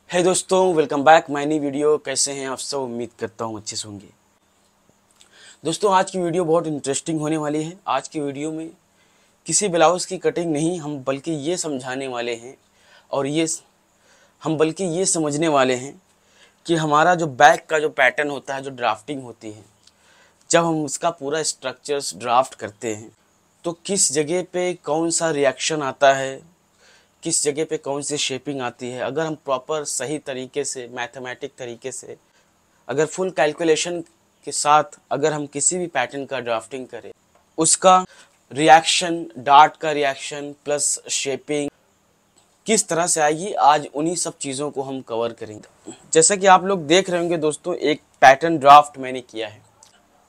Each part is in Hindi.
है दोस्तों, welcome back my new video. कैसे हैं आप सब? उम्मीद करता हूँ अच्छे से होंगे। दोस्तों आज की वीडियो बहुत इंटरेस्टिंग होने वाली है। आज की वीडियो में किसी ब्लाउज़ की कटिंग नहीं, हम बल्कि ये समझाने वाले हैं और बल्कि ये समझने वाले हैं कि हमारा जो बैक का जो पैटर्न होता है, जो ड्राफ्टिंग होती है, जब हम उसका पूरा स्ट्रक्चर्स ड्राफ्ट करते हैं तो किस जगह पे कौन सा रिएक्शन आता है, किस जगह पे कौन सी शेपिंग आती है। अगर हम प्रॉपर सही तरीके से मैथमेटिक तरीके से अगर फुल कैलकुलेशन के साथ अगर हम किसी भी पैटर्न का ड्राफ्टिंग करें, उसका रिएक्शन, डार्ट का रिएक्शन प्लस शेपिंग किस तरह से आएगी, आज उन्हीं सब चीज़ों को हम कवर करेंगे। जैसा कि आप लोग देख रहे होंगे दोस्तों, एक पैटर्न ड्राफ्ट मैंने किया है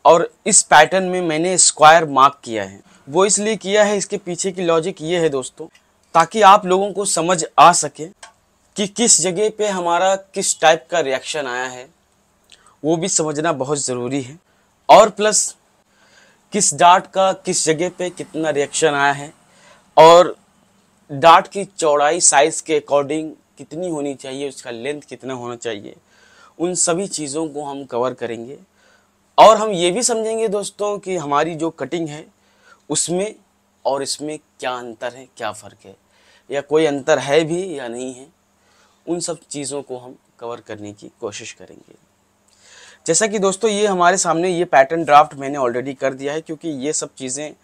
और इस पैटर्न में मैंने स्क्वायर मार्क किया है। वो इसलिए किया है, इसके पीछे की लॉजिक ये है दोस्तों, ताकि आप लोगों को समझ आ सके कि किस जगह पे हमारा किस टाइप का रिएक्शन आया है, वो भी समझना बहुत ज़रूरी है। और प्लस किस डार्ट का किस जगह पे कितना रिएक्शन आया है और डार्ट की चौड़ाई साइज़ के अकॉर्डिंग कितनी होनी चाहिए, उसका लेंथ कितना होना चाहिए, उन सभी चीज़ों को हम कवर करेंगे। और हम ये भी समझेंगे दोस्तों कि हमारी जो कटिंग है उसमें और इसमें क्या अंतर है, क्या फ़र्क है, या कोई अंतर है भी या नहीं है। उन सब चीज़ों को हम कवर करने की कोशिश करेंगे। जैसा कि दोस्तों ये हमारे सामने ये पैटर्न ड्राफ्ट मैंने ऑलरेडी कर दिया है, क्योंकि ये सब चीज़ें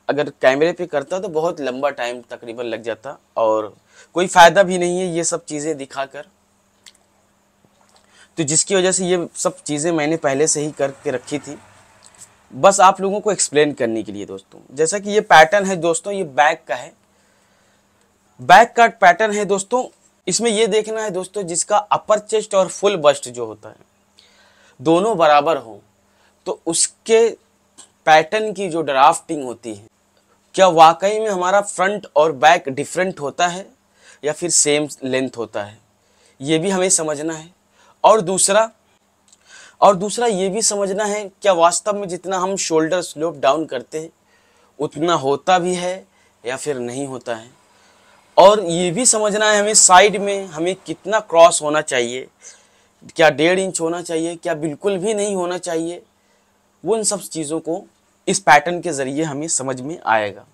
अगर कैमरे पे करता तो बहुत लंबा टाइम तकरीबन लग जाता और कोई फ़ायदा भी नहीं है ये सब चीज़ें दिखाकर। तो जिसकी वजह से ये सब चीज़ें मैंने पहले से ही करके रखी थी, बस आप लोगों को एक्सप्लेन करने के लिए दोस्तों। जैसा कि ये पैटर्न है दोस्तों, ये बैक का है, बैक का पैटर्न है दोस्तों। इसमें ये देखना है दोस्तों, जिसका अपर चेस्ट और फुल बस्ट जो होता है दोनों बराबर हो, तो उसके पैटर्न की जो ड्राफ्टिंग होती है, क्या वाकई में हमारा फ्रंट और बैक डिफरेंट होता है या फिर सेम लेंथ होता है, ये भी हमें समझना है। और दूसरा ये भी समझना है, क्या वास्तव में जितना हम शोल्डर स्लोप डाउन करते हैं उतना होता भी है या फिर नहीं होता है। और ये भी समझना है हमें साइड में हमें कितना क्रॉस होना चाहिए, क्या 1.5 इंच होना चाहिए, क्या बिल्कुल भी नहीं होना चाहिए। वो उन सब चीज़ों को इस पैटर्न के ज़रिए हमें समझ में आएगा।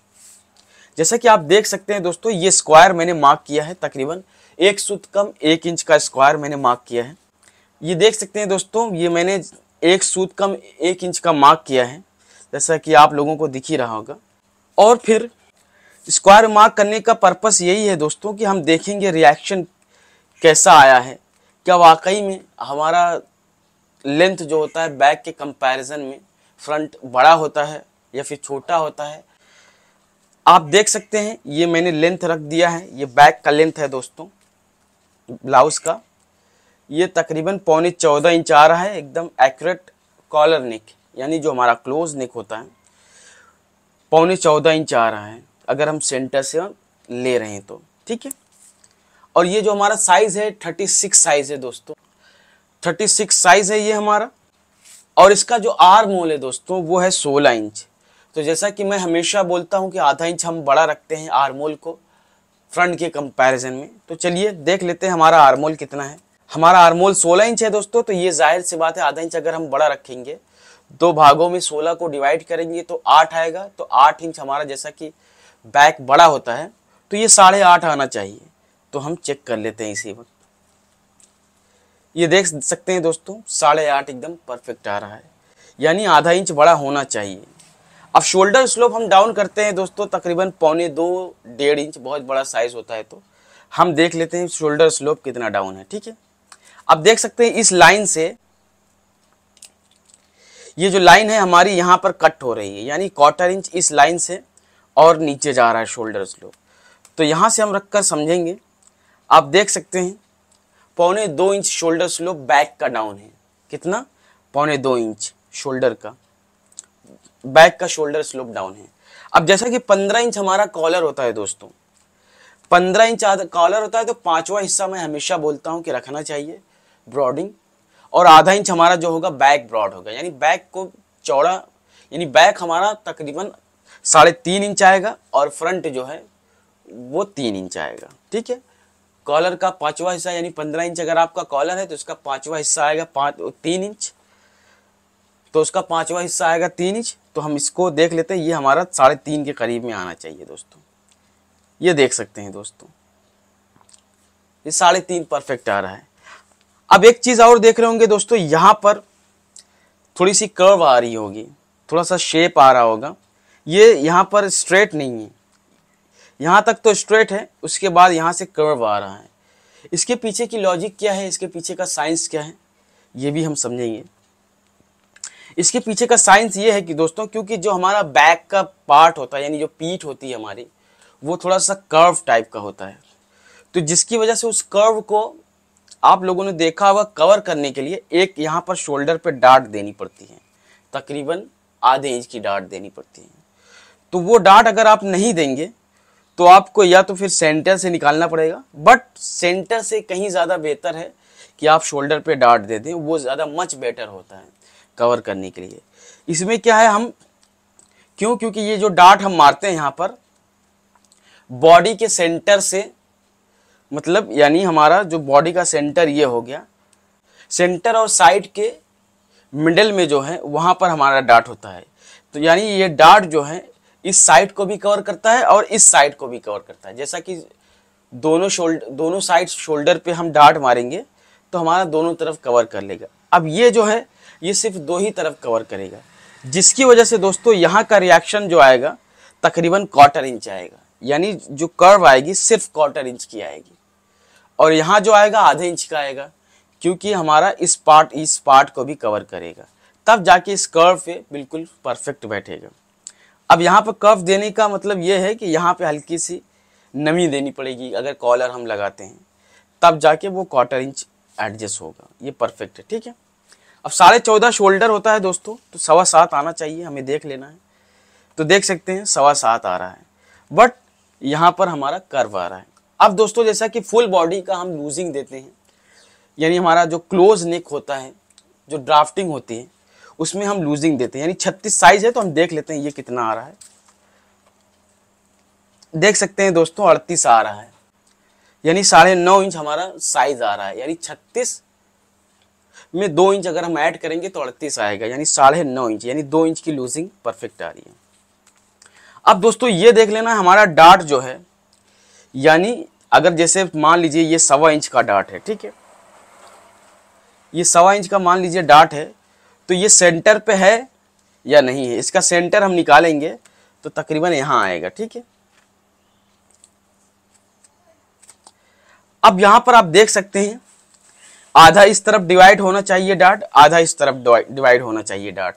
जैसा कि आप देख सकते हैं दोस्तों, ये स्क्वायर मैंने मार्क किया है, तकरीबन 1 सूत कम 1 इंच का स्क्वायर मैंने मार्क किया है। ये देख सकते हैं दोस्तों, ये मैंने 1 सूत कम 1 इंच का मार्क किया है, जैसा कि आप लोगों को दिख ही रहा होगा। और फिर स्क्वायर मार्क करने का पर्पस यही है दोस्तों कि हम देखेंगे रिएक्शन कैसा आया है, क्या वाकई में हमारा लेंथ जो होता है बैक के कंपैरिजन में फ्रंट बड़ा होता है या फिर छोटा होता है। आप देख सकते हैं ये मैंने लेंथ रख दिया है, ये बैक का लेंथ है दोस्तों ब्लाउज का। ये तकरीबन 14.25 इंच आ रहा है, एकदम एक्यूरेट कॉलर नेक, यानी जो हमारा क्लोज नेक होता है 14.25 इंच आ रहा है अगर हम सेंटर से ले रहे हैं तो, ठीक है। और ये जो हमारा साइज़ है 36 साइज़ है दोस्तों, 36 साइज़ है ये हमारा। और इसका जो आर्म होल है दोस्तों वो है 16 इंच। तो जैसा कि मैं हमेशा बोलता हूँ कि आधा इंच हम बड़ा रखते हैं आर्म होल को फ्रंट के कंपैरिजन में। तो चलिए देख लेते हैं हमारा आर्म होल कितना है। हमारा आर्म होल 16 इंच है दोस्तों, तो ये जाहिर सी बात है आधा इंच अगर हम बड़ा रखेंगे, 2 भागों में 16 को डिवाइड करेंगे तो 8 आएगा। तो 8 इंच हमारा, जैसा कि बैक बड़ा होता है तो ये 8.5 आना चाहिए। तो हम चेक कर लेते हैं इसी वक्त। ये देख सकते हैं दोस्तों 8.5 एकदम परफेक्ट आ रहा है, यानी आधा इंच बड़ा होना चाहिए। अब शोल्डर स्लोप हम डाउन करते हैं दोस्तों तकरीबन 1.25 1.5 इंच, बहुत बड़ा साइज होता है। तो हम देख लेते हैं शोल्डर स्लोप कितना डाउन है, ठीक है। अब देख सकते हैं इस लाइन से, ये जो लाइन है हमारी यहाँ पर कट हो रही है, यानी 1/4 इंच इस लाइन से और नीचे जा रहा है शोल्डर स्लोप। तो यहाँ से हम रखकर समझेंगे। आप देख सकते हैं 1.25 इंच शोल्डर स्लोप बैक का डाउन है। कितना? 1.25 इंच शोल्डर का, बैक का शोल्डर स्लोप डाउन है। अब जैसा कि 15 इंच हमारा कॉलर होता है दोस्तों, 15 इंच कॉलर होता है, तो 5वां हिस्सा मैं हमेशा बोलता हूँ कि रखना चाहिए ब्रॉडिंग। और आधा इंच हमारा जो होगा बैक ब्रॉड होगा, यानी बैक को चौड़ा, यानी बैक हमारा तकरीबन 3.5 इंच आएगा और फ्रंट जो है वो 3 इंच आएगा, ठीक है। कॉलर का 5वां हिस्सा यानी 15 इंच अगर आपका कॉलर है तो इसका 5वां हिस्सा आएगा 3 इंच, तो उसका 5वां हिस्सा आएगा 3 इंच। तो हम इसको देख लेते हैं, ये हमारा 3.5 के करीब में आना चाहिए दोस्तों। ये देख सकते हैं दोस्तों, ये 3.5 परफेक्ट आ रहा है। अब एक चीज़ और देख रहे होंगे दोस्तों, यहाँ पर थोड़ी सी कर्व आ रही होगी, थोड़ा सा शेप आ रहा होगा। ये यहाँ पर स्ट्रेट नहीं है, यहाँ तक तो स्ट्रेट है, उसके बाद यहाँ से कर्व आ रहा है। इसके पीछे की लॉजिक क्या है, इसके पीछे का साइंस क्या है, ये भी हम समझेंगे। इसके पीछे का साइंस ये है कि दोस्तों, क्योंकि जो हमारा बैक का पार्ट होता है यानी जो पीठ होती है हमारी, वो थोड़ा सा कर्व टाइप का होता है, तो जिसकी वजह से उस कर्व को आप लोगों ने देखा होगा कवर करने के लिए एक यहाँ पर शोल्डर पे डार्ट देनी पड़ती है, तकरीबन आधे इंच की डार्ट देनी पड़ती है। तो वो डार्ट अगर आप नहीं देंगे तो आपको या तो फिर सेंटर से निकालना पड़ेगा, बट सेंटर से कहीं ज़्यादा बेहतर है कि आप शोल्डर पे डार्ट दे दें, वो ज़्यादा मच बेटर होता है कवर करने के लिए। इसमें क्या है, हम क्योंकि ये जो डार्ट हम मारते हैं यहाँ पर बॉडी के सेंटर से, मतलब यानी हमारा जो बॉडी का सेंटर ये हो गया, सेंटर और साइड के मिडल में जो है वहाँ पर हमारा डार्ट होता है। तो यानी ये डार्ट जो है इस साइड को भी कवर करता है और इस साइड को भी कवर करता है। जैसा कि दोनों साइड शोल्डर पे हम डार्ट मारेंगे तो हमारा दोनों तरफ कवर कर लेगा। अब ये जो है ये सिर्फ 2 ही तरफ कवर करेगा, जिसकी वजह से दोस्तों यहाँ का रिएक्शन जो आएगा तकरीबन 1/4 इंच आएगा, यानी जो कर्व आएगी सिर्फ 1/4 इंच की आएगी, और यहाँ जो आएगा आधे इंच का आएगा, क्योंकि हमारा इस पार्ट को भी कवर करेगा, तब जाके इस कर्व पे बिल्कुल परफेक्ट बैठेगा। अब यहाँ पर कर्व देने का मतलब ये है कि यहाँ पे हल्की सी नमी देनी पड़ेगी अगर कॉलर हम लगाते हैं, तब जाके वो 1/4 इंच एडजस्ट होगा, ये परफेक्ट है। ठीक है, अब 14.5 शोल्डर होता है दोस्तों, तो 7.25 आना चाहिए, हमें देख लेना है। तो देख सकते हैं 7.25 आ रहा है, बट यहाँ पर हमारा कर्व आ रहा है। अब दोस्तों जैसा कि फुल बॉडी का हम लूजिंग देते हैं, यानी हमारा जो क्लोज नेक होता है, जो ड्राफ्टिंग होती है, उसमें हम लूजिंग देते हैं, यानी 36 साइज है, तो हम देख लेते हैं ये कितना आ रहा है। देख सकते हैं दोस्तों 38 आ रहा है, यानी 9.5 इंच हमारा साइज आ रहा है, यानी 36 में 2 इंच अगर हम ऐड करेंगे तो 38 आएगा, यानी 9.5 इंच, यानी 2 इंच की लूजिंग परफेक्ट आ रही है। अब दोस्तों ये देख लेना हमारा डार्ट जो है, यानी अगर जैसे मान लीजिए ये 1.25 इंच का डार्ट है, ठीक है, ये 1.25 इंच का मान लीजिए डार्ट है, तो ये सेंटर पे है या नहीं है, इसका सेंटर हम निकालेंगे तो तकरीबन यहाँ आएगा। ठीक है, अब यहाँ पर आप देख सकते हैं आधा इस तरफ डिवाइड होना चाहिए डार्ट, आधा इस तरफ डिवाइड होना चाहिए डार्ट।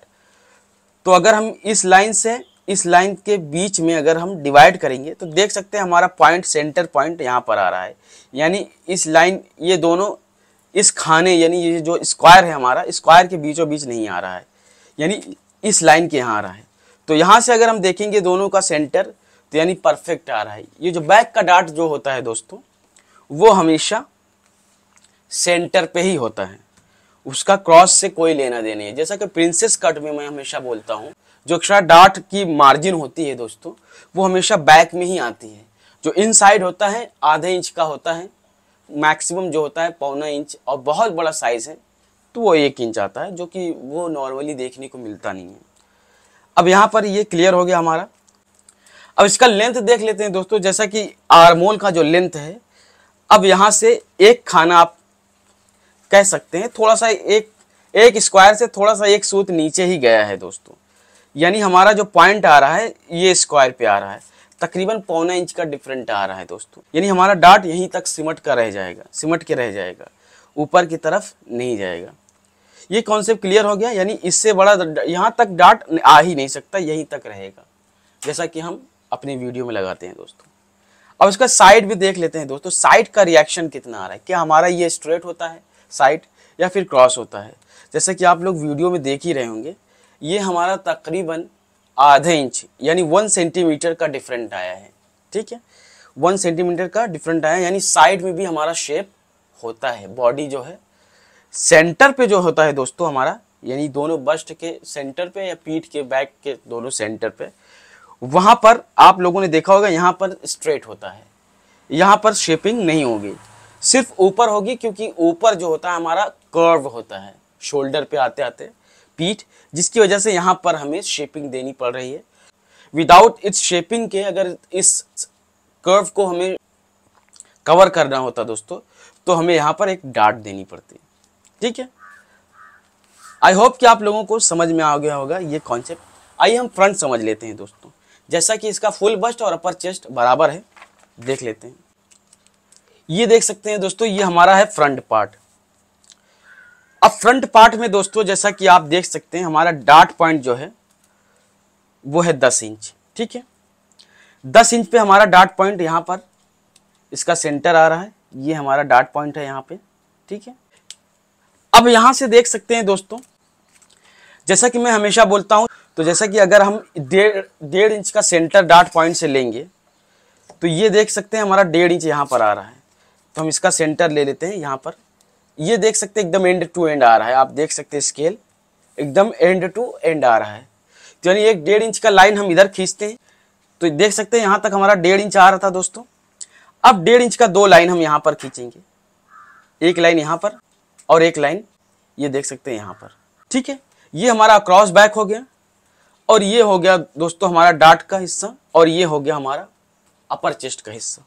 तो अगर हम इस लाइन से इस लाइन के बीच में अगर हम डिवाइड करेंगे तो देख सकते हैं हमारा पॉइंट, सेंटर पॉइंट यहाँ पर आ रहा है, यानी इस लाइन, ये दोनों इस खाने, यानी ये जो स्क्वायर है हमारा, स्क्वायर के बीचों बीच नहीं आ रहा है, यानी इस लाइन के यहाँ आ रहा है। तो यहाँ से अगर हम देखेंगे दोनों का सेंटर, तो यानी परफेक्ट आ रहा है। ये जो बैक का डार्ट जो होता है दोस्तों, वो हमेशा सेंटर पे ही होता है, उसका क्रॉस से कोई लेना देना है। जैसा कि प्रिंसेस कट में मैं हमेशा बोलता हूँ, जो एक्स्ट्रा डार्ट की मार्जिन होती है दोस्तों, वो हमेशा बैक में ही आती है। जो इनसाइड होता है आधे इंच का होता है, मैक्सिमम जो होता है 1.25 इंच, और बहुत बड़ा साइज है तो वो 1 इंच आता है, जो कि वो नॉर्मली देखने को मिलता नहीं है। अब यहाँ पर ये क्लियर हो गया हमारा। अब इसका लेंथ देख लेते हैं दोस्तों, जैसा कि आर्मोल का जो लेंथ है, अब यहाँ से एक खाना आप कह सकते हैं, थोड़ा सा एक स्क्वायर से थोड़ा सा एक सूत नीचे ही गया है दोस्तों, यानी हमारा जो पॉइंट आ रहा है ये स्क्वायर पे आ रहा है, तकरीबन 1.25 इंच का डिफरेंट आ रहा है दोस्तों, यानी हमारा डार्ट यहीं तक सिमट के रह जाएगा, ऊपर की तरफ नहीं जाएगा। ये कॉन्सेप्ट क्लियर हो गया, यानी इससे बड़ा यहाँ तक डार्ट आ ही नहीं सकता, यहीं तक रहेगा, जैसा कि हम अपनी वीडियो में लगाते हैं दोस्तों। अब इसका साइड भी देख लेते हैं दोस्तों, साइड का रिएक्शन कितना आ रहा है, क्या हमारा ये स्ट्रेट होता है साइड या फिर क्रॉस होता है। जैसा कि आप लोग वीडियो में देख ही रहे होंगे, ये हमारा तकरीबन आधे इंच यानी 1 सेंटीमीटर का डिफरेंट आया है। ठीक है, 1 सेंटीमीटर का डिफरेंट आया, यानी साइड में भी हमारा शेप होता है। बॉडी जो है सेंटर पे जो होता है दोस्तों हमारा, यानी दोनों बस्ट के सेंटर पे या पीठ के बैक के दोनों सेंटर पे, वहाँ पर आप लोगों ने देखा होगा यहाँ पर स्ट्रेट होता है, यहाँ पर शेपिंग नहीं होगी। सिर्फ ऊपर होगी, क्योंकि ऊपर जो होता है हमारा कर्व होता है शोल्डर पे आते आते पीठ, जिसकी वजह से यहाँ पर हमें शेपिंग देनी पड़ रही है। विदाउट इस शेपिंग के अगर इस कर्व को हमें कवर करना होता दोस्तों, तो हमें यहाँ पर एक डार्ट देनी पड़ती। ठीक है, आई होप कि आप लोगों को समझ में आ गया होगा ये कॉन्सेप्ट। आइए हम फ्रंट समझ लेते हैं दोस्तों। जैसा कि इसका फुल बस्ट और अपर चेस्ट बराबर है, देख लेते हैं। ये देख सकते हैं दोस्तों, ये हमारा है फ्रंट पार्ट। अब फ्रंट पार्ट में दोस्तों जैसा कि आप देख सकते हैं, हमारा डार्ट पॉइंट जो है वो है 10 इंच। ठीक है, 10 इंच पे हमारा डार्ट पॉइंट यहाँ पर इसका सेंटर आ रहा है। ये हमारा डार्ट पॉइंट है यहाँ पे। ठीक है, अब यहाँ से देख सकते हैं दोस्तों, जैसा कि मैं हमेशा बोलता हूँ, तो जैसा कि अगर हम 1.5 इंच का सेंटर डार्ट पॉइंट से लेंगे, तो ये देख सकते हैं हमारा 1.5 इंच यहाँ पर आ रहा है। तो हम इसका सेंटर ले लेते हैं यहाँ पर। ये देख सकते हैं एकदम एंड टू एंड आ रहा है। आप देख सकते हैं स्केल एकदम एंड टू एंड आ रहा है। तो यानी एक 1.5 इंच का लाइन हम इधर खींचते हैं, तो देख सकते हैं यहाँ तक हमारा 1.5 इंच आ रहा था दोस्तों। अब 1.5 इंच का 2 लाइन हम यहाँ पर खींचेंगे, एक लाइन यहाँ पर और एक लाइन ये देख सकते हैं यहाँ पर। ठीक है, ये हमारा क्रॉस बैक हो गया, और ये हो गया दोस्तों हमारा डार्ट का हिस्सा, और ये हो गया हमारा अपर चेस्ट का हिस्सा।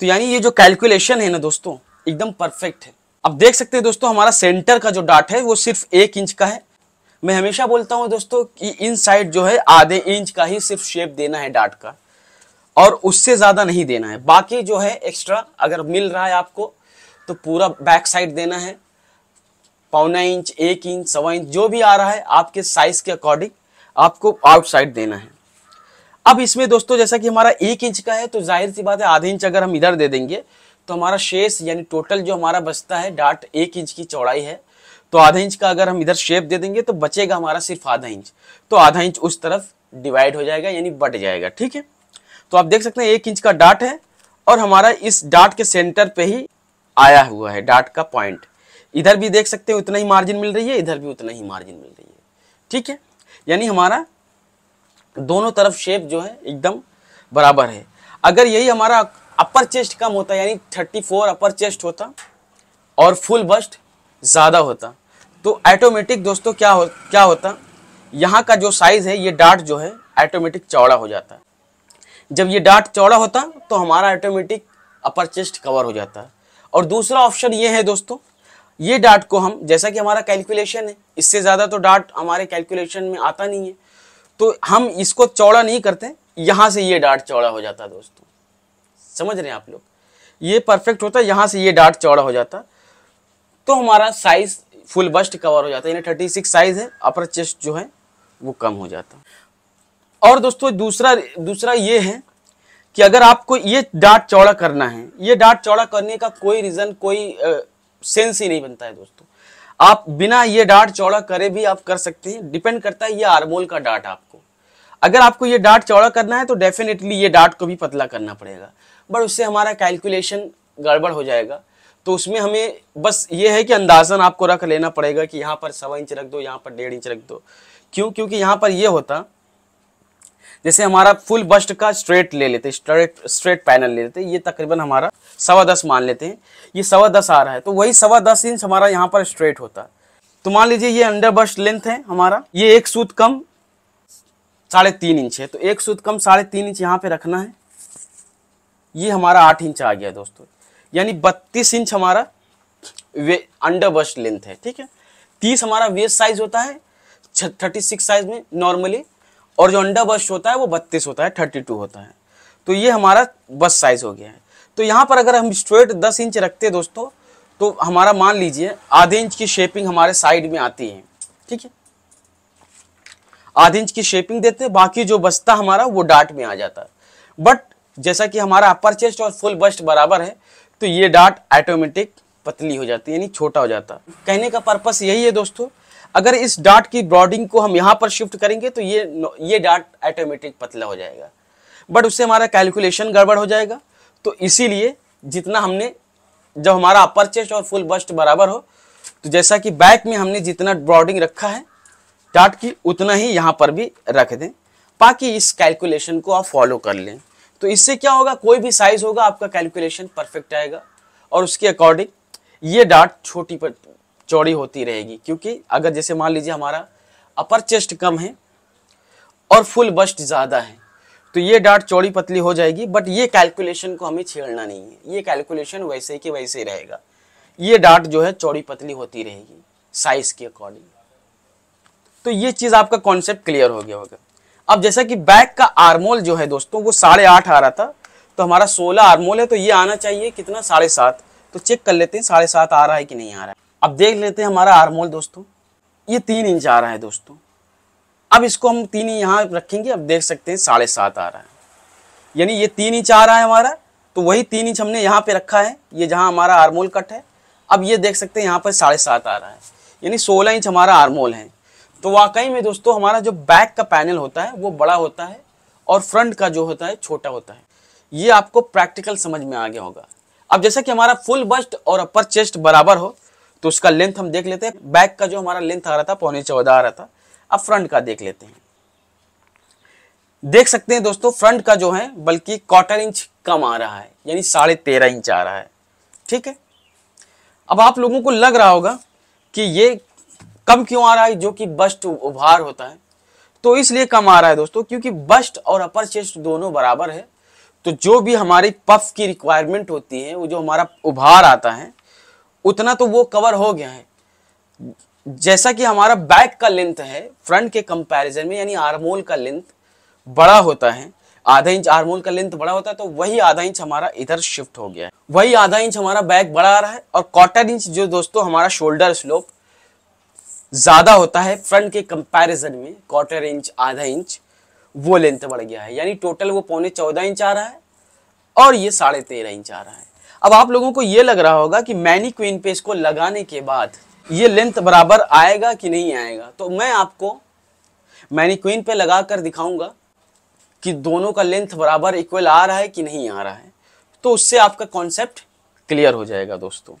तो यानी ये जो कैलकुलेशन है ना दोस्तों, एकदम परफेक्ट है। अब देख सकते हैं दोस्तों, हमारा सेंटर का जो डार्ट है वो सिर्फ 1 इंच का है। मैं हमेशा बोलता हूं दोस्तों कि इन साइड जो है आधे इंच का ही सिर्फ शेप देना है डार्ट का, और उससे ज्यादा नहीं देना है। बाकी जो है एक्स्ट्रा अगर मिल रहा है आपको, तो पूरा बैक साइड देना है, 0.25 इंच, 1 इंच, 1.25 इंच, जो भी आ रहा है आपके साइज के अकॉर्डिंग आपको आउटसाइड देना है। अब इसमें दोस्तों जैसा कि हमारा 1 इंच का है, तो जाहिर सी बात है आधे इंच अगर हम इधर दे देंगे, तो हमारा शेष यानी टोटल जो हमारा बचता है डार्ट 1 इंच की चौड़ाई है, तो आधा इंच का अगर हम इधर शेप दे देंगे तो बचेगा हमारा सिर्फ आधा इंच। तो आधा इंच उस तरफ डिवाइड हो जाएगा, यानी बढ़ जाएगा। ठीक है, तो आप देख सकते हैं 1 इंच का डार्ट है, और हमारा इस डार्ट के सेंटर पे ही आया हुआ है डार्ट का पॉइंट। इधर भी देख सकते हैं उतना ही मार्जिन मिल रही है, इधर भी उतना ही मार्जिन मिल रही है। ठीक है, यानी हमारा दोनों तरफ शेप जो है एकदम बराबर है। अगर यही हमारा अपर चेस्ट कम होता, यानी 34 अपर चेस्ट होता और फुल बस्ट ज़्यादा होता, तो ऑटोमेटिक दोस्तों क्या होता, यहाँ का जो साइज है ये डार्ट जो है ऑटोमेटिक चौड़ा हो जाता। जब ये डार्ट चौड़ा होता तो हमारा ऑटोमेटिक अपर चेस्ट कवर हो जाता। और दूसरा ऑप्शन ये है दोस्तों, ये डार्ट को हम, जैसा कि हमारा कैलकुलेशन है, इससे ज़्यादा तो डार्ट हमारे कैलकुलेशन में आता नहीं है, तो हम इसको चौड़ा नहीं करते, यहाँ से ये डार्ट चौड़ा हो जाता दोस्तों। समझ रहे हैं आप लोग, ये परफेक्ट होता है, यहाँ से ये डार्ट चौड़ा हो जाता, तो हमारा साइज फुल बस्ट कवर हो जाता है। यानी 36 साइज है, अपर चेस्ट जो है वो कम हो जाता। और दोस्तों दूसरा ये है कि अगर आपको ये डार्ट चौड़ा करना है, ये डार्ट चौड़ा करने का कोई रीजन, कोई सेंस ही नहीं बनता है दोस्तों। आप बिना ये डार्ट चौड़ा करे भी आप कर सकते हैं, डिपेंड करता है ये आर्मोल का डार्ट आपको। अगर आपको ये डार्ट चौड़ा करना है तो डेफिनेटली ये डार्ट को भी पतला करना पड़ेगा, बट उससे हमारा कैलकुलेशन गड़बड़ हो जाएगा। तो उसमें हमें बस ये है कि अंदाजन आपको रख लेना पड़ेगा कि यहाँ पर 1.25 इंच रख दो, यहाँ पर 1.5 इंच रख दो। क्यों? क्योंकि यहाँ पर ये होता, जैसे हमारा फुल बस्ट का स्ट्रेट ले लेते, स्ट्रेट पैनल ले लेते, ये तकरीबन हमारा 10.25 मान लेते हैं, ये 10.25 आ रहा है, तो वही 10.25 इंच हमारा यहाँ पर स्ट्रेट होता। तो मान लीजिए ये अंडर बस्ट लेंथ है हमारा, ये एक सूत कम 3.5 इंच है, तो एक सूत कम 3.5 इंच यहाँ पे रखना है। ये हमारा 8 इंच आ गया दोस्तों, यानी 32 इंच हमारा अंडर बस्ट लेंथ है। ठीक है, 30 हमारा वेस्ट साइज होता है 36 साइज में नॉर्मली, और जो अंडर बस्ट होता है वो 32 होता है, 32 होता है। तो ये हमारा बस्ट साइज हो गया है। तो यहाँ पर अगर हम स्ट्रेट 10 इंच रखते दोस्तों, तो हमारा मान लीजिए आधे इंच की शेपिंग हमारे साइड में आती है। ठीक है, आधे इंच की शेपिंग देते, बाकी जो बचता हमारा वो डार्ट में आ जाता है। बट जैसा कि हमारा अपर चेस्ट और फुल बस्ट बराबर है, तो ये डार्ट ऑटोमेटिक पतली हो जाती है, यानी छोटा हो जाता। कहने का पर्पस यही है दोस्तों, अगर इस डार्ट की ब्रॉडिंग को हम यहाँ पर शिफ्ट करेंगे तो ये डार्ट ऑटोमेटिक पतला हो जाएगा, बट उससे हमारा कैलकुलेशन गड़बड़ हो जाएगा। तो इसीलिए जितना हमने, जब हमारा अपर चेस्ट और फुल बस्ट बराबर हो, तो जैसा कि बैक में हमने जितना ब्रॉडिंग रखा है डार्ट की, उतना ही यहाँ पर भी रख दें, बाकी इस कैलकुलेशन को आप फॉलो कर लें। तो इससे क्या होगा, कोई भी साइज होगा आपका कैलकुलेशन परफेक्ट आएगा, और उसके अकॉर्डिंग ये डार्ट छोटी पर चौड़ी होती रहेगी। क्योंकि अगर जैसे मान लीजिए हमारा अपर चेस्ट कम है और फुल बस्ट ज़्यादा है तो ये डार्ट चौड़ी पतली हो जाएगी। बट ये कैलकुलेशन को हमें छेड़ना नहीं है, ये कैलकुलेशन वैसे के वैसे ही रहेगा। ये डार्ट जो है चौड़ी पतली होती रहेगी साइज के अकॉर्डिंग। तो ये चीज़ आपका कॉन्सेप्ट क्लियर हो गया होगा। अब जैसा कि बैक का आर्मोल जो है दोस्तों वो 8.5 आ रहा था, तो हमारा 16 आर्मोल है, तो ये आना चाहिए कितना 7.5। तो चेक कर लेते हैं 7.5 आ रहा है कि नहीं आ रहा है। अब देख लेते हैं हमारा आर्मोल दोस्तों, ये 3 इंच आ रहा है दोस्तों। अब इसको हम 3 यहाँ रखेंगे, अब देख सकते हैं 7.5 आ रहा है, यानी ये 3 इंच आ रहा है हमारा। तो वही 3 इंच हमने यहाँ पे रखा है, ये जहाँ हमारा आर्मोल कट है। अब ये देख सकते हैं यहाँ पर 7.5 आ रहा है, यानी 16 इंच हमारा आर्मोल है। तो वाकई में दोस्तों हमारा जो बैक का पैनल होता है वो बड़ा होता है और फ्रंट का जो होता है छोटा होता है। ये आपको प्रैक्टिकल समझ में आ गया होगा। अब जैसा कि हमारा फुल बस्ट और अपर चेस्ट बराबर हो तो उसका लेंथ हम देख लेते हैं। बैक का जो हमारा लेंथ आ रहा था 14.25 आ रहा था, अब फ्रंट का देख लेते हैं। देख सकते हैं दोस्तों फ्रंट का जो है बल्कि 1/4 इंच कम आ रहा है, यानी 13.5 इंच आ रहा है। ठीक है, अब आप लोगों को लग रहा होगा कि ये कम क्यों आ रहा है, जो कि बस्ट उभार होता है तो इसलिए कम आ रहा है दोस्तों, क्योंकि बस्ट और अपर चेस्ट दोनों बराबर है। तो जो भी हमारी पफ की रिक्वायरमेंट होती है, वो जो हमारा उभार आता है उतना तो वो कवर हो गया है। जैसा कि हमारा बैक का लेंथ है फ्रंट के कंपैरिजन में, यानी आर्मोल का लेंथ बड़ा होता है, ½ इंच आर्मोल का लेंथ बड़ा होता है, तो वही ½ इंच हमारा इधर शिफ्ट हो गया है। वही ½ इंच हमारा बैक बड़ा आ रहा है और 1/4 इंच जो दोस्तों हमारा शोल्डर स्लोप ज्यादा होता है फ्रंट के कंपैरिजन में, 1/4 इंच ½ इंच वो लेंथ बढ़ गया है। यानी टोटल वो 14.25 इंच आ रहा है और ये 13.5 इंच आ रहा है। अब आप लोगों को ये लग रहा होगा कि मैनीक्विन पे इसको लगाने के बाद ये लेंथ बराबर आएगा कि नहीं आएगा। तो मैं आपको मैनीक्विन पे लगा कर दिखाऊंगा कि दोनों का लेंथ बराबर इक्वल आ रहा है कि नहीं आ रहा है, तो उससे आपका कॉन्सेप्ट क्लियर हो जाएगा दोस्तों।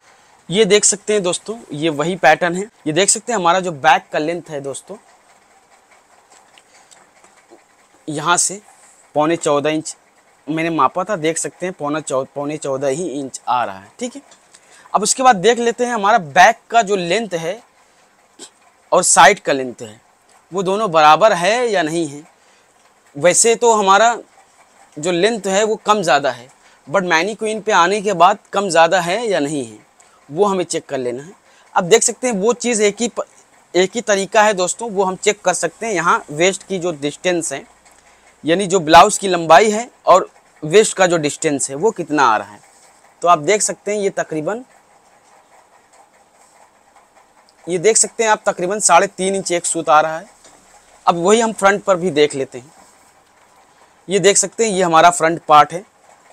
ये देख सकते हैं दोस्तों, ये वही पैटर्न है। ये देख सकते हैं हमारा जो बैक का लेंथ है दोस्तों, यहाँ से 14.25 इंच मैंने मापा था, देख सकते हैं 14.25 ही इंच आ रहा है। ठीक है, अब उसके बाद देख लेते हैं हमारा बैक का जो लेंथ है और साइड का लेंथ है वो दोनों बराबर है या नहीं है। वैसे तो हमारा जो लेंथ है वो कम ज़्यादा है, बट मैनीक्विन पे आने के बाद कम ज़्यादा है या नहीं है वो हमें चेक कर लेना है। अब देख सकते हैं वो चीज़ एक ही तरीका है दोस्तों, वो हम चेक कर सकते हैं। यहाँ वेस्ट की जो डिस्टेंस है, यानी जो ब्लाउज़ की लंबाई है और वेस्ट का जो डिस्टेंस है वो कितना आ रहा है। तो आप देख सकते हैं ये देख सकते हैं आप तकरीबन 3.5 इंच एक सूत आ रहा है। अब वही हम फ्रंट पर भी देख लेते हैं। ये देख सकते हैं ये हमारा फ्रंट पार्ट है।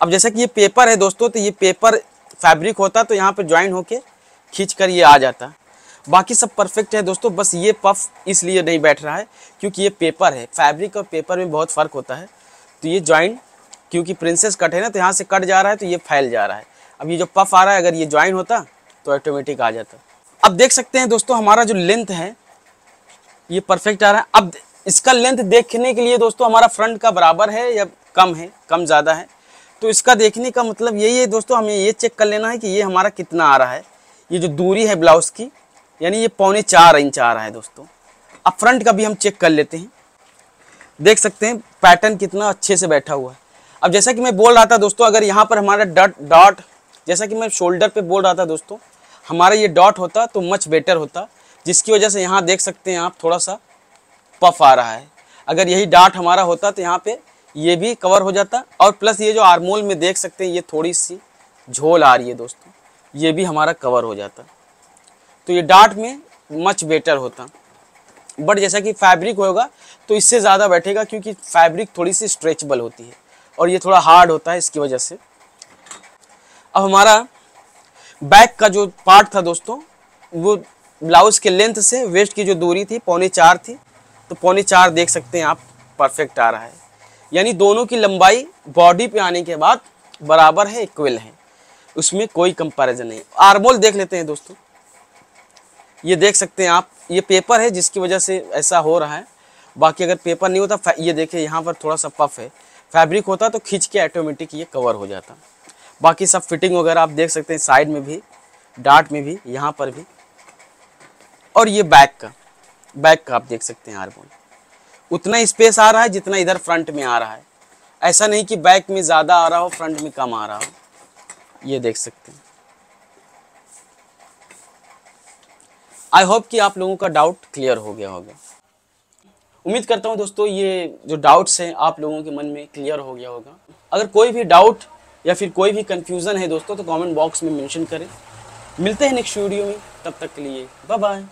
अब जैसा कि ये पेपर है दोस्तों, तो ये पेपर फैब्रिक होता तो यहाँ पे ज्वाइन होके खींच कर ये आ जाता। बाकी सब परफेक्ट है दोस्तों, बस ये पफ इसलिए नहीं बैठ रहा है क्योंकि ये पेपर है। फैब्रिक और पेपर में बहुत फ़र्क होता है। तो ये ज्वाइन क्योंकि प्रिंसेस कट है ना, तो यहाँ से कट जा रहा है तो ये फैल जा रहा है। अब ये जो पफ आ रहा है अगर ये ज्वाइन होता तो ऑटोमेटिक आ जाता। अब देख सकते हैं दोस्तों हमारा जो लेंथ है ये परफेक्ट आ रहा है। अब इसका लेंथ देखने के लिए दोस्तों हमारा फ्रंट का बराबर है या कम है, कम ज़्यादा है, तो इसका देखने का मतलब यही है दोस्तों, हमें ये चेक कर लेना है कि ये हमारा कितना आ रहा है। ये जो दूरी है ब्लाउज़ की, यानी ये 4.25 इंच आ रहा है दोस्तों। अब फ्रंट का भी हम चेक कर लेते हैं। देख सकते हैं पैटर्न कितना अच्छे से बैठा हुआ है। अब जैसा कि मैं बोल रहा था दोस्तों, अगर यहाँ पर हमारा डॉट जैसा कि मैं शोल्डर पे बोल रहा था दोस्तों, हमारा ये डॉट होता तो मच बेटर होता, जिसकी वजह से यहाँ देख सकते हैं आप थोड़ा सा पफ आ रहा है। अगर यही डॉट हमारा होता तो यहाँ पे ये भी कवर हो जाता, और प्लस ये जो आर्मोल में देख सकते हैं ये थोड़ी सी झोल आ रही है दोस्तों, ये भी हमारा कवर हो जाता। तो ये डॉट में मच बेटर होता, बट जैसा कि फैब्रिक होगा तो इससे ज़्यादा बैठेगा क्योंकि फैब्रिक थोड़ी सी स्ट्रेचबल होती है और ये थोड़ा हार्ड होता है, इसकी वजह से। अब हमारा बैक का जो पार्ट था दोस्तों, वो ब्लाउज़ के लेंथ से वेस्ट की जो दूरी थी 4.25 थी, तो 4.25 देख सकते हैं आप परफेक्ट आ रहा है। यानी दोनों की लंबाई बॉडी पे आने के बाद बराबर है, इक्वल है, उसमें कोई कंपैरिजन नहीं। आर्मोल देख लेते हैं दोस्तों। ये देख सकते हैं आप, ये पेपर है जिसकी वजह से ऐसा हो रहा है, बाकी अगर पेपर नहीं होता, ये देखिए यहाँ पर थोड़ा सा पफ है, फैब्रिक होता तो खींच के ऑटोमेटिक ये कवर हो जाता। बाकी सब फिटिंग वगैरह आप देख सकते हैं, साइड में भी, डार्ट में भी, यहाँ पर भी। और ये बैक का आप देख सकते हैं आर्मोल, उतना स्पेस आ रहा है जितना इधर फ्रंट में आ रहा है। ऐसा नहीं कि बैक में ज़्यादा आ रहा हो, फ्रंट में कम आ रहा हो। ये देख सकते हैं। आई होप कि आप लोगों का डाउट क्लियर हो गया होगा। उम्मीद करता हूं दोस्तों ये जो डाउट्स हैं आप लोगों के मन में क्लियर हो गया होगा। अगर कोई भी डाउट या फिर कोई भी कंफ्यूजन है दोस्तों तो कमेंट बॉक्स में मेंशन करें। मिलते हैं नेक्स्ट वीडियो में, तब तक के लिए बाय बाय।